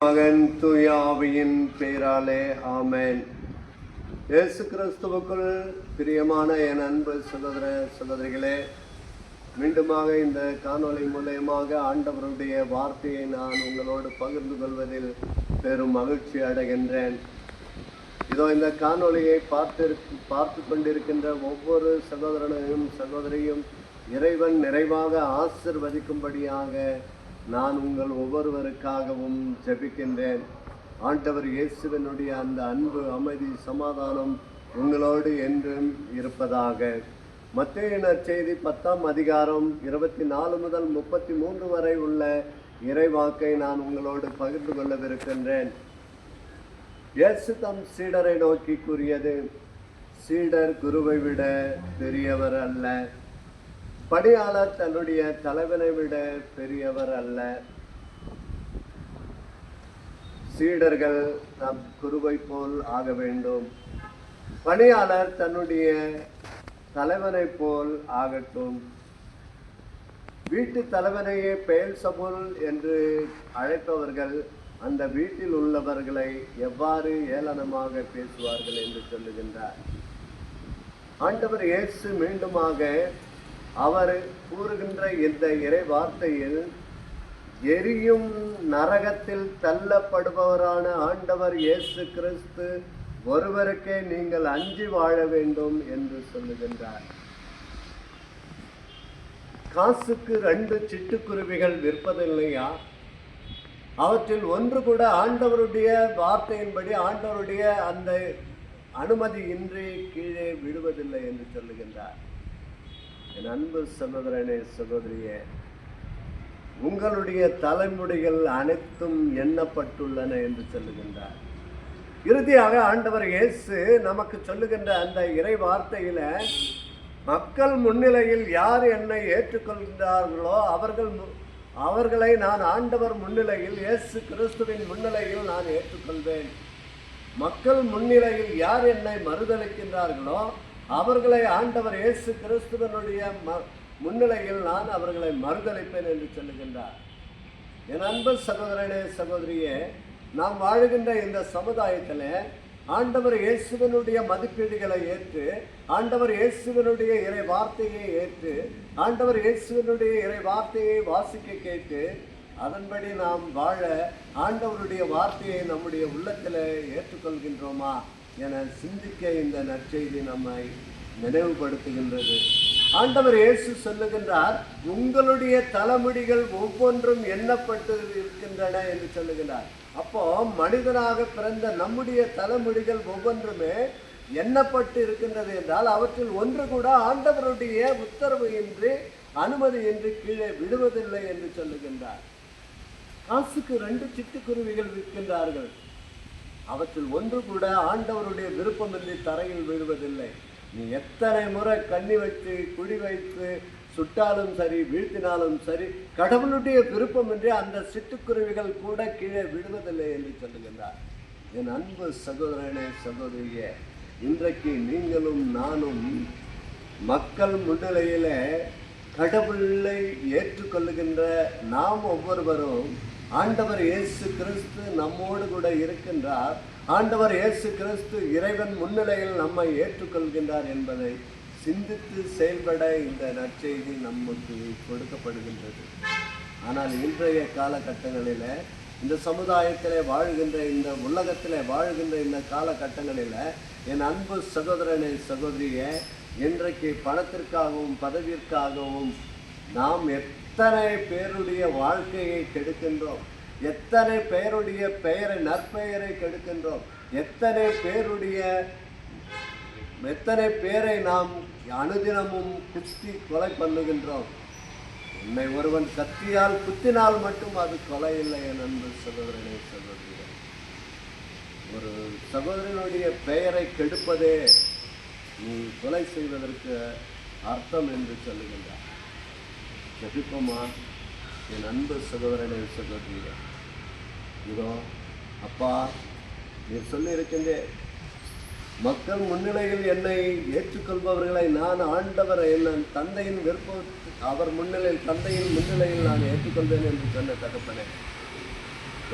மகன் தூயாவியின் பெயராலே ஆமென். இயேசு கிறிஸ்துவுக்குள் பிரியமான என் அன்பு சகோதர சகோதரிகளே, மீண்டுமாக இந்த காணொளி மூலயமாக ஆண்டவருடைய வார்த்தையை நான் உங்களோடு பகிர்ந்து கொள்வதில் பெரும் மகிழ்ச்சி அடைகின்றேன். இதோ இந்த காணொளியை பார்த்து கொண்டிருக்கின்ற ஒவ்வொரு சகோதரனையும் சகோதரியும் இறைவன் நிறைவாக ஆசிர்வதிக்கும்படியாக நான் உங்கள் ஒவ்வொருவருக்காகவும் ஜெபிக்கின்றேன். ஆண்டவர் இயேசுவினுடைய அந்த அன்பு, அமைதி, சமாதானம் உங்களோடு என்றும் இருப்பதாக. மத்தேயு நற்செய்தி 10ஆம் அதிகாரம் 24 முதல் 33 வரை உள்ள இறைவாக்கை நான் உங்களோடு பகிர்ந்து கொள்ளவிருக்கின்றேன். இயேசு தம் சீடரை நோக்கி கூறியது: சீடர் குருவை விட பெரியவர் அல்ல, பணியாளர் தன்னுடைய தலைவனை விட பெரியவர் அல்ல. சீடர்கள் தம் குருவை போல் ஆக வேண்டும், பணியாளர் தன்னுடைய தலைவனை போல் ஆகட்டும். வீட்டு தலைவனையே பெயல்சபூல் என்று அழைப்பவர்கள் அந்த வீட்டில் உள்ளவர்களை எவ்வாறு ஏளனமாக பேசுவார்கள் என்று சொல்லுகின்றார். ஆண்டவர் இயேசு மீண்டுமாக அவர் கூறுகின்ற இந்த இறை வார்த்தையில் எரியும் நரகத்தில் தள்ளப்படுபவரான ஆண்டவர் இயேசு கிறிஸ்து ஒருவருக்கே நீங்கள் அஞ்சி வாழ வேண்டும் என்று சொல்லுகின்றார். காசுக்கு 2 சிட்டுக்குருவிகள் விற்பதில்லையா? அவற்றில் ஒன்று கூட ஆண்டவருடைய வார்த்தையின்படி, ஆண்டவருடைய அந்த அனுமதியின்றி கீழே விடுவதில்லை என்று சொல்லுகின்றார். என் அன்பு சகோதரனே, சகோதரியே, உங்களுடைய தலைமுடிகள் அனைத்தும் எண்ணப்பட்டுள்ளன என்று சொல்லுகின்றார். இறுதியாக ஆண்டவர் இயேசு நமக்கு சொல்லுகின்ற அந்த இறை வார்த்தையில, மக்கள் முன்னிலையில் யார் என்னை ஏற்றுக்கொள்கின்றார்களோ அவர்களை நான் ஆண்டவர் முன்னிலையில், இயேசு கிறிஸ்துவின் முன்னிலையில் நான் ஏற்றுக்கொள்வேன். மக்கள் முன்னிலையில் யார் என்னை மறுதளிக்கின்றார்களோ அவர்களை ஆண்டவர் இயேசு கிறிஸ்துவனுடைய முன்னிலையில் நான் அவர்களை மறுதளிப்பேன் என்று சொல்லுகின்றார். என் அன்பு சகோதரனே, சகோதரியே, நாம் வாழுகின்ற இந்த சமுதாயத்தில் ஆண்டவர் இயேசுவனுடைய மதிப்பீடுகளை ஏற்று, ஆண்டவர் இயேசுவனுடைய இறை வார்த்தையை ஏற்று, ஆண்டவர் இயேசுவனுடைய இறை வார்த்தையை வாசிக்க கேட்டு அதன்படி நாம் வாழ ஆண்டவருடைய வார்த்தையை நம்முடைய உள்ளத்தில் ஏற்றுக்கொள்கின்றோமா என சிந்திக்க இந்த நற்செய்தி நம்மை நினைவுபடுத்துகின்றது. ஆண்டவர் இயேசு சொல்லுகின்றார், உங்களுடைய தலைமுடிகள் ஒவ்வொன்றும் எண்ணப்பட்டு இருக்கின்றன என்று சொல்லுகின்றார். அப்போ மனிதனாக பிறந்த நம்முடைய தலைமுடிகள் ஒவ்வொன்றுமே எண்ணப்பட்டு இருக்கின்றது என்றால் அவற்றில் ஒன்று கூட ஆண்டவருடைய உத்தரவு இன்றி, அனுமதியின்றி கீழே விடுவதில்லை என்று சொல்லுகின்றார். காசுக்கு 2 சிட்டுக்குருவிகள் விற்கின்றார்கள், அவற்றில் ஒன்று கூட ஆண்டவருடைய விருப்பமின்றி தரையில் விழுவதில்லை. நீ எத்தனை முறை கண்ணி வைத்து குழி வைத்து சுட்டாலும் சரி, வீழ்த்தினாலும் சரி, கடவுளுடைய விருப்பமின்றி அந்த சிட்டுக்குருவிகள் கூட கீழே விடுவதில்லை என்று சொல்லுகின்றார். என் அன்பு சகோதரனே, சகோதரியே, இன்றைக்கு நீங்களும் நானும் மக்கள் முன்னிலையில கடவுளை ஏற்றுக்கொள்ளுகின்ற நாம் ஒவ்வொருவரும் ஆண்டவர் இயேசு கிறிஸ்து நம்மோடு கூட இருக்கின்றார், ஆண்டவர் இயேசு கிறிஸ்து இறைவன் முன்னிலையில் நம்மை ஏற்றுக்கொள்கின்றார் என்பதை சிந்தித்து செயல்பட இந்த நற்செய்தி நமக்கு கொடுக்கப்படுகின்றது. ஆனால் இன்றைய காலகட்டங்களில், இந்த சமுதாயத்தில் வாழ்கின்ற, இந்த உலகத்தில் வாழ்கின்ற இந்த காலகட்டங்களில் என் அன்பு சகோதரனே, சகோதரியே, இன்றைக்கு பணத்திற்காகவும் பதவிற்காகவும் நாம் எத்தனை பேருடைய வாழ்க்கையை கெடுக்கின்றோம், எத்தனை பேருடைய பெயரை, நற்பெயரை கெடுக்கின்றோம், எத்தனை பேரை நாம் அனுதினமும் குத்தி கொலை பண்ணுகின்றோம். உன்னை ஒருவன் கத்தியால் குத்தினால் மட்டும் அது கொலை இல்லை என் அன்பு சகோதரனே, சகோதரியே. ஒரு சகோதரனுடைய பெயரை கெடுப்பதே நீ கொலை செய்வதற்கு அர்த்தம் என்று சொல்லுகின்றார். ஜெபிப்போமா? என் அன்பு சகோதரனே, சகோதரியே, இதோ அப்பா, நீ சொல்லியிருக்கின்றேன், மக்கள் முன்னிலையில் என்னை ஏற்றுக்கொள்பவர்களை நான் ஆண்டவர் என் தந்தையின் விருப்ப அவர் முன்னிலையில், தந்தையின் முன்னிலையில் நான் ஏற்றுக்கொள்வேன் என்று சொன்ன தகப்பனே,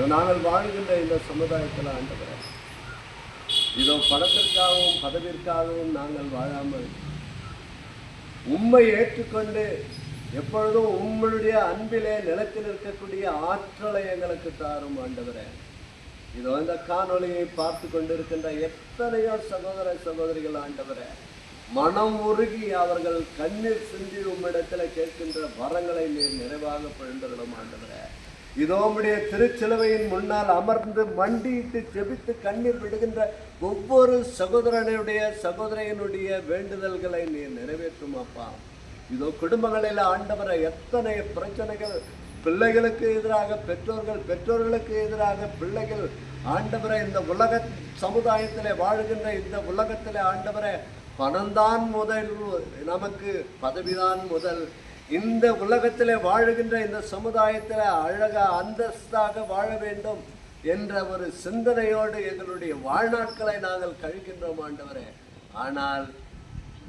நாங்கள் வாழ்கின்ற இந்த சமுதாயத்தில் ஆண்டவரே, இதோ பணத்திற்காகவும் பதவிற்காகவும் நாங்கள் வாழாமல் உம்மை ஏற்றுக்கொண்டு எப்பொழுதும் உங்களுடைய அன்பிலே நிலைத்து நிற்கக்கூடிய ஆற்றலை எங்களுக்கு தாரும் ஆண்டவரே. இதோ இந்த காணொளியை பார்த்து கொண்டிருக்கின்ற எத்தனையோ சகோதர சகோதரிகள் ஆண்டவரே, மனம் உருகி அவர்கள் கண்ணீர் சிந்தி உம்மிடத்தில் கேட்கின்ற வரங்களை நீர் நிறைவாக பொழிந்தருளும் ஆண்டவரே. இதோ உம்முடைய திருச்சிலுவையின் முன்னால் அமர்ந்து மண்டியிட்டு ஜெபித்து கண்ணீர் விடுகின்ற ஒவ்வொரு சகோதரனுடைய சகோதரியினுடைய வேண்டுதல்களை நீர் நிறைவேற்றும் அப்பா. இதோ குடும்பங்களில் ஆண்டவரை எத்தனை பிரச்சனைகள், பிள்ளைகளுக்கு எதிராக பெற்றோர்கள், பெற்றோர்களுக்கு எதிராக பிள்ளைகள் ஆண்டவரை, இந்த உலக சமுதாயத்தில் வாழ்கின்ற இந்த உலகத்தில் ஆண்டவரை, பணம்தான் முதல், நமக்கு பதவிதான் முதல், இந்த உலகத்தில் வாழுகின்ற இந்த சமுதாயத்தில் அழகா அந்தஸ்தாக வாழ வேண்டும் என்ற ஒரு சிந்தனையோடு எங்களுடைய வாழ்நாட்களை நாங்கள் கழிக்கின்றோம் ஆண்டவரே. ஆனால்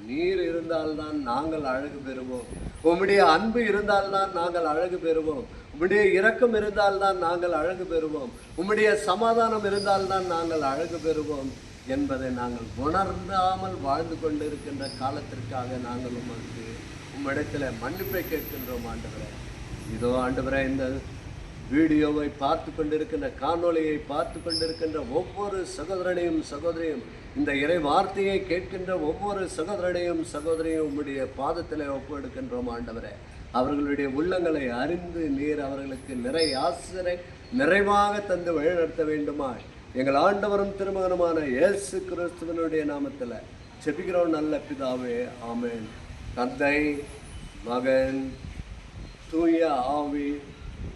நீர் இருந்தால்தான் நாங்கள் அழகு பெறுவோம், உம்முடைய அன்பு இருந்தால்தான் நாங்கள் அழகு பெறுவோம், உம்முடைய இரக்கம் இருந்தால்தான் நாங்கள் அழகு பெறுவோம், உம்முடைய சமாதானம் இருந்தால்தான் நாங்கள் அழகு பெறுவோம் என்பதை நாங்கள் உணர்ந்தாமல் வாழ்ந்து கொண்டிருக்கின்ற காலத்திற்காக நாங்கள் உம்மிடத்தில் மன்னிப்பை கேட்கின்றோம் ஆண்டவரே. இதோ ஆண்டவரே, இந்த வீடியோவை பார்த்து கொண்டிருக்கின்ற, காணொளியை பார்த்து கொண்டிருக்கின்ற ஒவ்வொரு சகோதரனையும் சகோதரியும், இந்த இறை வார்த்தையை கேட்கின்ற ஒவ்வொரு சகோதரனையும் சகோதரியும் உம்முடைய பாதத்தில் ஒப்பெடுக்கின்றோம் ஆண்டவரே. அவர்களுடைய உள்ளங்களை அறிந்து நீர் அவர்களுக்கு நிறைவாக தந்து வழிநடத்த வேண்டுமா எங்கள் ஆண்டவரும் திருமகனுமான இயேசு கிறிஸ்துவனுடைய நாமத்தில் செபிக்கிறோம் நல்ல பிதாவே, ஆமென். தந்தை, மகன், தூய ஆவி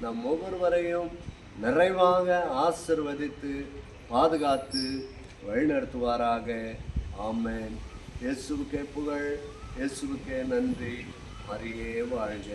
நம் ஒவ்வொருவரையும் நிறைவாக ஆசீர்வதித்து பாதுகாத்து வழிநடத்துவாராக. ஆமென். இயேசுவுக்கே புகழ், இயேசுவுக்கே நன்றி. மரியே வாழ்க.